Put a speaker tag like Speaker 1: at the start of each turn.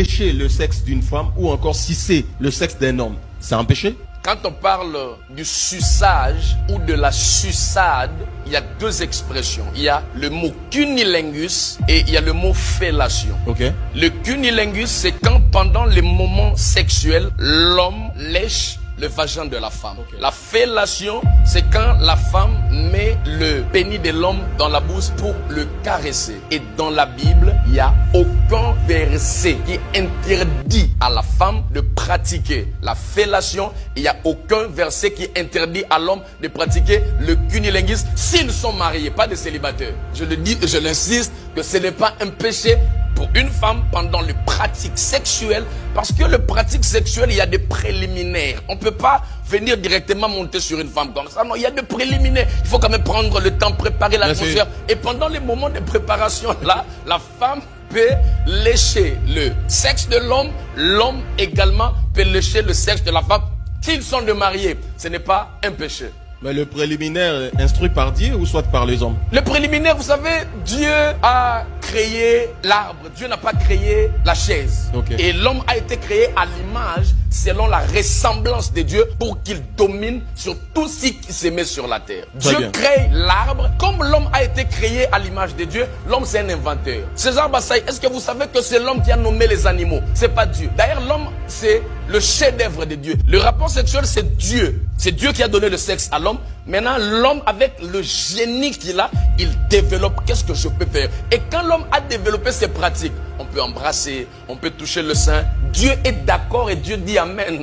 Speaker 1: lécher le sexe d'une femme ou encore si c'est le sexe d'un homme, c'est un péché?
Speaker 2: Quand on parle du suçage ou de la suçade, il y a deux expressions. Il y a le mot cunnilingus et il y a le mot fellation.
Speaker 1: Ok.
Speaker 2: Le cunnilingus, c'est quand pendant les moments sexuels, l'homme lèche le vagin de la femme. Okay. La fellation, c'est quand la femme met le pénis de l'homme dans la bouche pour le caresser. Et dans la Bible, il n'y a aucun verset qui interdit à la femme de pratiquer la fellation. Il n'y a aucun verset qui interdit à l'homme de pratiquer le cunnilingus s'ils sont mariés, pas des célibataires. Je le dis et je l'insiste que ce n'est pas un péché pour une femme pendant les pratiques sexuelles, parce que le pratique sexuel, il y a des préliminaires. On ne peut pas venir directement monter sur une femme comme ça. Non, il y a des préliminaires. Il faut quand même prendre le temps, préparer l'atmosphère. Et pendant les moments de préparation, là, la femme peut lécher le sexe de l'homme. L'homme également peut lécher le sexe de la femme. S'ils sont de mariés, ce n'est pas un péché.
Speaker 1: Mais le préliminaire instruit par Dieu ou soit par les hommes?
Speaker 2: Le préliminaire, vous savez, Dieu a créé l'arbre. Dieu n'a pas créé la chaise. Okay. Et l'homme a été créé à l'image, selon la ressemblance de Dieu, pour qu'il domine sur tout ce qui se met sur la terre. Dieu crée l'arbre. Comme l'homme a été créé à l'image de Dieu, l'homme c'est un inventeur. César Bassaï, est-ce que vous savez que c'est l'homme qui a nommé les animaux? C'est pas Dieu. D'ailleurs, l'homme, c'est le chef-d'œuvre de Dieu. Le rapport sexuel, c'est Dieu. C'est Dieu qui a donné le sexe à l'homme. Maintenant, l'homme, avec le génie qu'il a, il développe qu'est-ce que je peux faire. Et quand l'homme a développé ses pratiques, on peut embrasser, on peut toucher le sein. Dieu est d'accord et Dieu dit Amen.